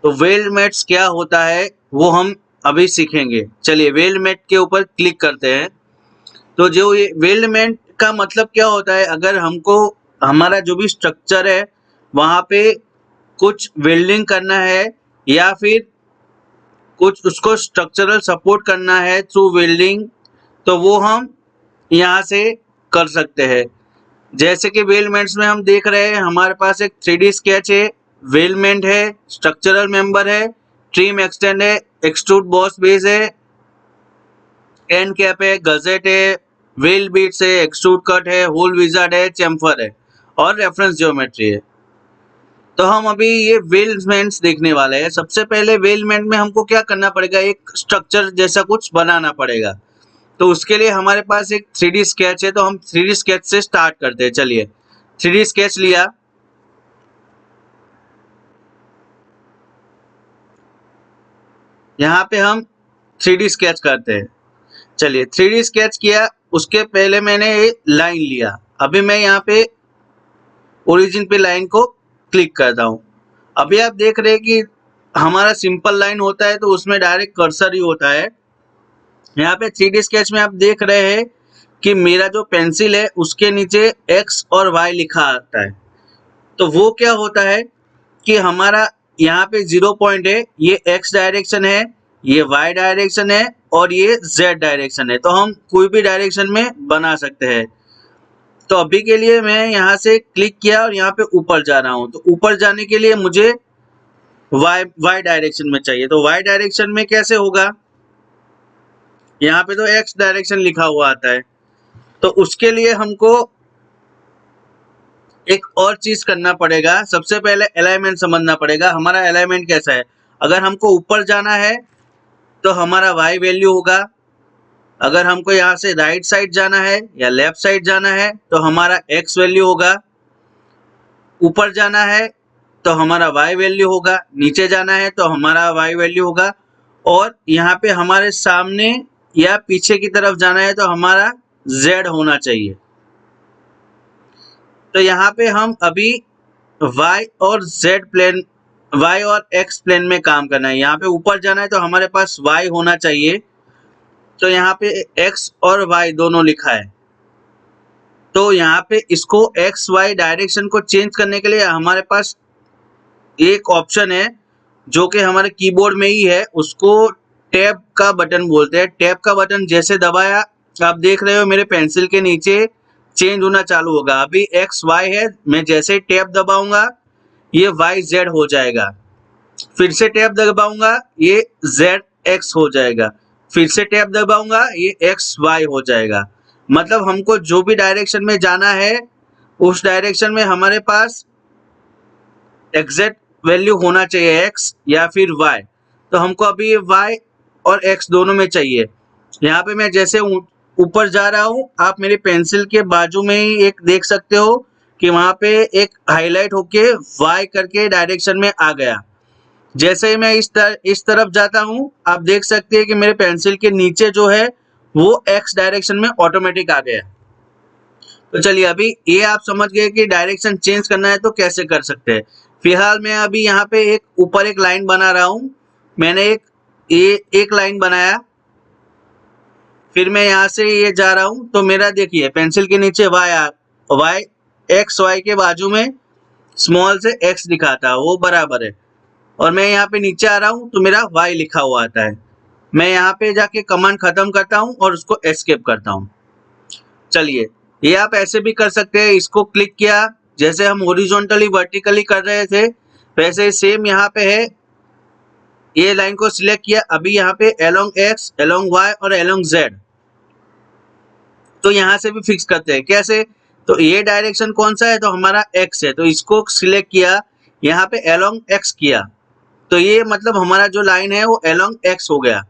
तो वेलमेट्स क्या होता है वो हम अभी सीखेंगे। चलिए वेलमेट के ऊपर क्लिक करते हैं। तो जो ये वेलमेट का मतलब क्या होता है, अगर हमको हमारा जो भी स्ट्रक्चर है वहां पे कुछ वेल्डिंग करना है या फिर कुछ उसको स्ट्रक्चरल सपोर्ट करना है थ्रू वेल्डिंग, तो वो हम यहाँ से कर सकते हैं। जैसे कि वेलमेंट्स में हम देख रहे हैं हमारे पास एक 3D स्केच है, वेलमेंट है, स्ट्रक्चरल मेंबर है, ट्रिम एक्सटेंड है, एक्सट्रूड बॉस बेस है, एंड कैप है, गजेट है, वेल बीट्स है, एक्सट्रूड कट है, होल विजार्ड है, चैम्फर है और रेफरेंस ज्योमेट्री है। तो हम अभी ये वेलमेंट्स देखने वाले हैं। सबसे पहले वेलमेंट में हमको क्या करना पड़ेगा, एक स्ट्रक्चर जैसा कुछ बनाना पड़ेगा। तो उसके लिए हमारे पास एक 3D स्केच है, तो हम 3D स्केच से स्टार्ट करते हैं। चलिए 3D स्केच लिया, यहाँ पे हम 3D स्केच करते हैं। चलिए 3D स्केच किया, उसके पहले मैंने लाइन लिया। अभी मैं यहाँ पे ओरिजिन पे लाइन को क्लिक करता हूँ। अभी आप देख रहे हैं कि हमारा सिंपल लाइन होता है तो उसमें डायरेक्ट कर्सर ही होता है। यहाँ पे 3D स्केच में आप देख रहे हैं कि मेरा जो पेंसिल है उसके नीचे X और Y लिखा आता है। तो वो क्या होता है कि हमारा यहाँ पे 0 पॉइंट है, ये X डायरेक्शन है, ये Y डायरेक्शन है और ये Z डायरेक्शन है। तो हम कोई भी डायरेक्शन में बना सकते हैं। तो अभी के लिए मैं यहाँ से क्लिक किया और यहाँ पे ऊपर जा रहा हूँ। तो ऊपर जाने के लिए मुझे Y डायरेक्शन में चाहिए। तो Y डायरेक्शन में कैसे होगा, यहाँ पे तो X डायरेक्शन लिखा हुआ आता है। तो उसके लिए हमको एक और चीज करना पड़ेगा। सबसे पहले अलाइनमेंट समझना पड़ेगा, हमारा अलाइनमेंट कैसा है। अगर हमको ऊपर जाना है तो हमारा Y वैल्यू होगा, अगर हमको यहाँ से राइट साइड जाना है या लेफ्ट साइड जाना है तो हमारा X वैल्यू होगा, ऊपर जाना है तो हमारा Y वैल्यू होगा, नीचे जाना है तो हमारा Y वैल्यू होगा, और यहाँ पे हमारे सामने या पीछे की तरफ जाना है तो हमारा Z होना चाहिए। तो यहाँ पे हम अभी Y और Z प्लेन, Y और X प्लेन में काम करना है। यहाँ पे ऊपर जाना है तो हमारे पास Y होना चाहिए। तो यहाँ पे X और Y दोनों लिखा है। तो यहाँ पे इसको X Y डायरेक्शन को चेंज करने के लिए हमारे पास एक ऑप्शन है जो कि हमारे कीबोर्ड में ही है, उसको टैब का बटन बोलते हैं। टैब का बटन जैसे दबाया, आप देख रहे हो मेरे पेंसिल के नीचे चेंज होना चालू होगा। अभी X Y है, मैं जैसे टैब दबाऊंगा ये Y Z हो जाएगा, फिर से टैब दबाऊंगा ये Z X हो जाएगा, फिर से टैब दबाऊंगा ये X Y हो जाएगा। मतलब हमको जो भी डायरेक्शन में जाना है उस डायरेक्शन में हमारे पास एग्जैक्ट वैल्यू होना चाहिए X या फिर Y। तो हमको अभी ये Y और X दोनों में चाहिए। यहाँ पे मैं जैसे ऊपर जा रहा हूँ, आप मेरे पेंसिल के बाजू में ही एक देख सकते हो कि वहां पे एक हाईलाइट होके Y करके डायरेक्शन में आ गया। जैसे ही मैं इस तरफ जाता हूँ, आप देख सकते हैं कि मेरे पेंसिल के नीचे जो है वो X डायरेक्शन में ऑटोमेटिक आ गया। तो चलिए अभी ये आप समझ गए कि डायरेक्शन चेंज करना है तो कैसे कर सकते हैं। फिलहाल मैं अभी यहाँ पे एक ऊपर एक लाइन बना रहा हूँ। मैंने एक लाइन बनाया, फिर मैं यहाँ से ये जा रहा हूँ तो मेरा देखिए पेंसिल के नीचे Y X Y के बाजू में स्मॉल से X दिखाता है, वो बराबर है। और मैं यहाँ पे नीचे आ रहा हूँ तो मेरा Y लिखा हुआ आता है। मैं यहाँ पे जाके कमांड खत्म करता हूँ और उसको एस्केप करता हूँ। चलिए ये आप ऐसे भी कर सकते हैं। इसको क्लिक किया, जैसे हम हॉरिजॉन्टली वर्टिकली कर रहे थे वैसे सेम यहाँ पे है। ये लाइन को सिलेक्ट किया, अभी यहाँ पे अलोंग X, अलोंग Y और अलोंग Z, तो यहाँ से भी फिक्स करते हैं। कैसे, तो ये डायरेक्शन कौन सा है, तो हमारा X है, तो इसको सिलेक्ट किया, यहाँ पे अलोंग X किया, तो ये मतलब हमारा जो लाइन है वो अलोंग X हो गया।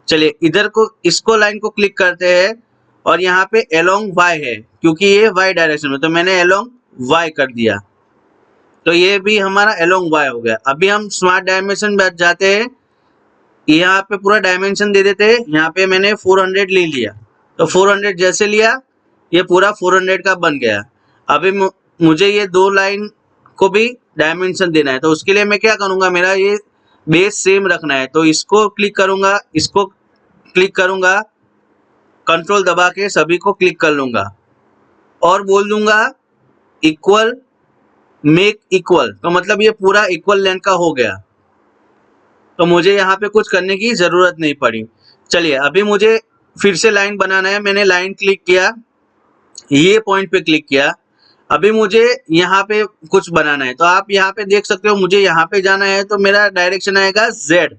चलिए इधर को इसको लाइन को क्लिक करते हैं और यहाँ पे अलोंग Y है क्योंकि ये Y डायरेक्शन में, तो मैंने अलोंग Y कर दिया, तो ये भी हमारा अलोंग Y हो गया। अभी हम स्मार्ट डायमेंशन बैठ जाते हैं, यहाँ पे पूरा डायमेंशन दे देते हैं। यहाँ पे मैंने 400 ले लिया, तो 400 जैसे लिया ये पूरा 400 का बन गया। अभी मुझे ये दो लाइन को भी डायमेंशन देना है, तो उसके लिए मैं क्या करूँगा, मेरा ये बेस सेम रखना है, तो इसको क्लिक करूंगा, इसको क्लिक करूंगा, कंट्रोल दबा के सभी को क्लिक कर लूंगा और बोल दूंगा इक्वल, मेक इक्वल, तो मतलब ये पूरा इक्वल लेंथ का हो गया। तो मुझे यहाँ पे कुछ करने की जरूरत नहीं पड़ी। चलिए अभी मुझे फिर से लाइन बनाना है। मैंने लाइन क्लिक किया, ये पॉइंट पे क्लिक किया, अभी मुझे यहाँ पे कुछ बनाना है। तो आप यहाँ पे देख सकते हो, मुझे यहाँ पे जाना है तो मेरा डायरेक्शन आएगा Z।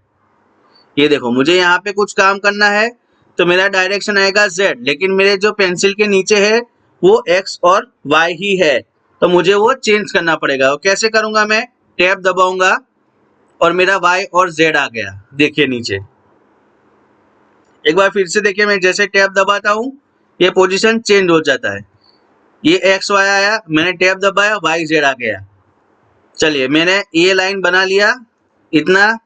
ये देखो, मुझे यहाँ पे कुछ काम करना है तो मेरा डायरेक्शन आएगा Z, लेकिन मेरे जो पेंसिल के नीचे है वो X और Y ही है, तो मुझे वो चेंज करना पड़ेगा। वो कैसे करूंगा? मैं टैब दबाऊंगा और मेरा Y और Z आ गया, देखिए नीचे। एक बार फिर से देखिए, मैं जैसे टैब दबाता हूँ ये पोजीशन चेंज हो जाता है। ये एक्स वाई आया, मैंने टैब दबाया, वाई जेड आ गया। चलिए मैंने ये लाइन बना लिया इतना।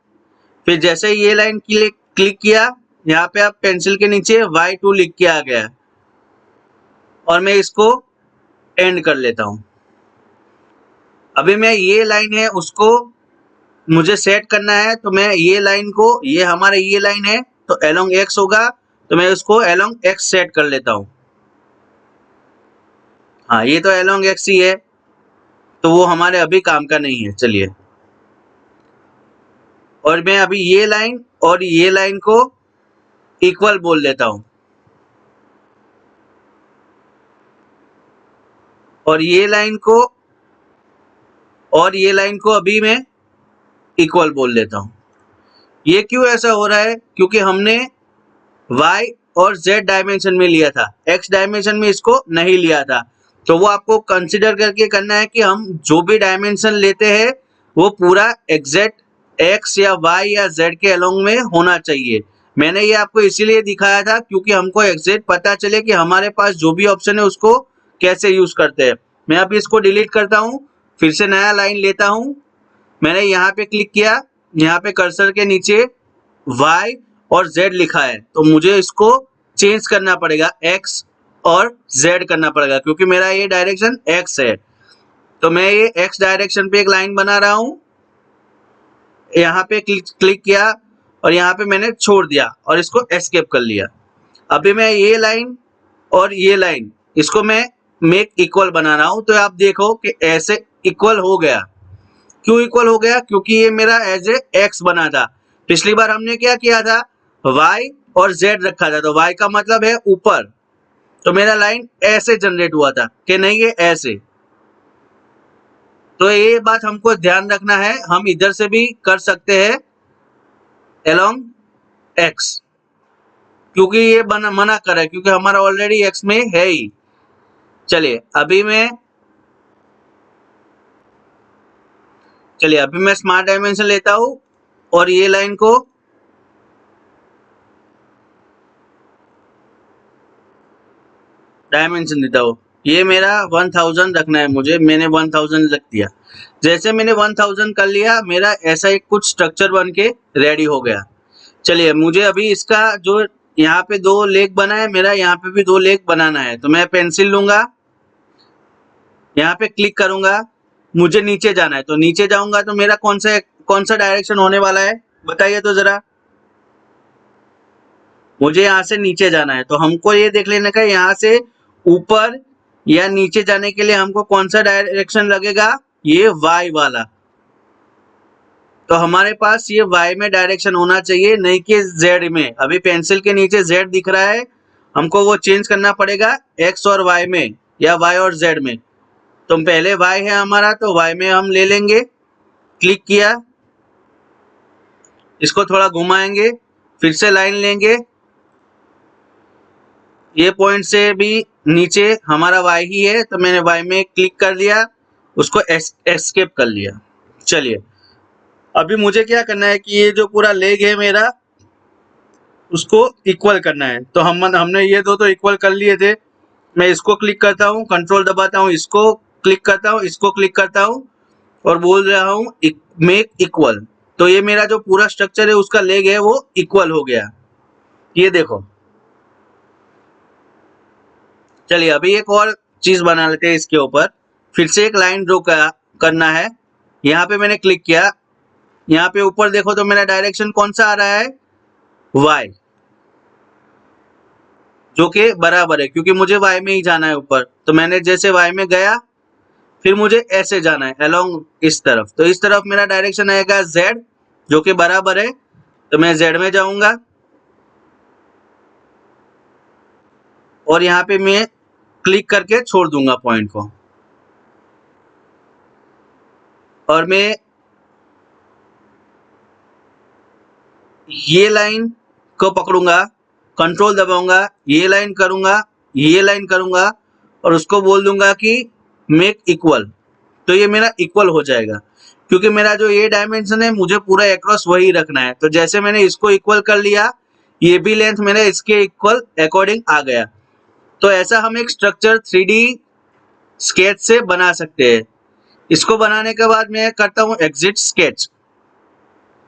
फिर जैसे ये लाइन क्लिक किया, यहाँ पे आप पेंसिल के नीचे Y2 लिख के आ गया और मैं इसको एंड कर लेता हूँ। अभी मैं ये लाइन है उसको मुझे सेट करना है, तो मैं ये लाइन को, ये हमारे ये लाइन है तो अलोंग एक्स होगा, तो मैं उसको अलोंग एक्स सेट कर लेता हूँ। हाँ, ये तो अलोंग एक्स ही है, तो वो हमारे अभी काम का नहीं है। चलिए, और मैं अभी ये लाइन और ये लाइन को इक्वल बोल देता हूं, और ये लाइन को अभी मैं इक्वल बोल देता हूं। ये क्यों ऐसा हो रहा है? क्योंकि हमने y और z डायमेंशन में लिया था, x डायमेंशन में इसको नहीं लिया था। तो वो आपको कंसिडर करके करना है कि हम जो भी डायमेंशन लेते हैं वो पूरा एग्जैक्ट x या y या z के अलोंग में होना चाहिए। मैंने ये आपको इसीलिए दिखाया था क्योंकि हमको एग्जैक्ट पता चले कि हमारे पास जो भी ऑप्शन है उसको कैसे यूज करते हैं। मैं अभी इसको डिलीट करता हूँ, फिर से नया लाइन लेता हूँ। मैंने यहाँ पे क्लिक किया, यहाँ पे कर्सर के नीचे y और z लिखा है, तो मुझे इसको चेंज करना पड़ेगा, x और z करना पड़ेगा, क्योंकि मेरा ये डायरेक्शन x है। तो मैं ये x डायरेक्शन पे एक लाइन बना रहा हूँ, यहाँ पे क्लिक किया और यहाँ पे मैंने छोड़ दिया और इसको एस्केप कर लिया। अभी मैं ये लाइन और ये लाइन इसको मैं मेक इक्वल बना रहा हूँ, तो आप देखो कि ऐसे इक्वल हो गया। क्यों इक्वल हो गया? क्योंकि ये मेरा एज ए एक्स बना था। पिछली बार हमने क्या किया था? y और z रखा था, तो y का मतलब है ऊपर, तो मेरा लाइन ऐसे जनरेट हुआ था कि नहीं, ये ऐसे। तो ये बात हमको ध्यान रखना है, हम इधर से भी कर सकते हैं अलोंग x, क्योंकि ये मना कर रहा है, क्योंकि हमारा ऑलरेडी x में है ही। चलिए अभी मैं स्मार्ट डायमेंशन लेता हूं और ये लाइन को डायमेंशन देता हूं। ये मेरा 1000 रखना है मुझे, मैंने 1000 रख दिया। जैसे मैंने 1000 कर लिया, मेरा ऐसा एक कुछ स्ट्रक्चर बन के रेडी हो गया। चलिए मुझे अभी इसका जो यहाँ पे 2 लेग बना है, मेरा यहाँ पे भी 2 लेग बनाना है। तो मैं पेंसिल लूंगा, यहाँ पे क्लिक करूंगा, मुझे नीचे जाना है, तो नीचे जाऊंगा तो मेरा कौन सा डायरेक्शन होने वाला है बताइए तो जरा। मुझे यहाँ से नीचे जाना है, तो हमको ये देख लेना का यहाँ से ऊपर या नीचे जाने के लिए हमको कौन सा डायरेक्शन लगेगा, ये y वाला। तो हमारे पास ये y में डायरेक्शन होना चाहिए, नहीं कि z में। अभी पेंसिल के नीचे z दिख रहा है, हमको वो चेंज करना पड़ेगा x और y में या y और z में। तो पहले y है हमारा, तो y में हम ले लेंगे, क्लिक किया, इसको थोड़ा घुमाएंगे, फिर से लाइन लेंगे, ये पॉइंट से भी नीचे हमारा y ही है, तो मैंने y में क्लिक कर दिया, उसको एस्केप कर लिया। चलिए अभी मुझे क्या करना है कि ये जो पूरा लेग है मेरा उसको इक्वल करना है। तो हमने ये दो तो इक्वल कर लिए थे। मैं इसको क्लिक करता हूँ, कंट्रोल दबाता हूँ, इसको क्लिक करता हूँ, इसको क्लिक करता हूँ और बोल रहा हूँ मेक इक्वल। तो ये मेरा जो पूरा स्ट्रक्चर है उसका लेग है वो इक्वल हो गया, ये देखो। चलिए अभी एक और चीज बना लेते हैं इसके ऊपर। फिर से एक लाइन ड्रॉ करना है, यहाँ पे मैंने क्लिक किया, यहाँ पे ऊपर देखो तो मेरा डायरेक्शन कौन सा आ रहा है, y, जो कि बराबर है क्योंकि मुझे y में ही जाना है ऊपर। तो मैंने जैसे y में गया फिर मुझे ऐसे जाना है अलोंग इस तरफ, तो इस तरफ मेरा डायरेक्शन आएगा z, जो कि बराबर है। तो मैं z में जाऊंगा और यहाँ पे मैं क्लिक करके छोड़ दूंगा पॉइंट को, और मैं ये लाइन को पकड़ूंगा, कंट्रोल दबाऊंगा, ये लाइन करूंगा, ये लाइन करूंगा और उसको बोल दूंगा कि मेक इक्वल। तो ये मेरा इक्वल हो जाएगा क्योंकि मेरा जो ये डायमेंशन है मुझे पूरा एक्रॉस वही रखना है। तो जैसे मैंने इसको इक्वल कर लिया, ये भी लेंथ मेरे इसके इक्वल अकॉर्डिंग आ गया। तो ऐसा हम एक स्ट्रक्चर 3D स्केच से बना सकते हैं। इसको बनाने के बाद मैं करता हूँ एग्जिट स्केच।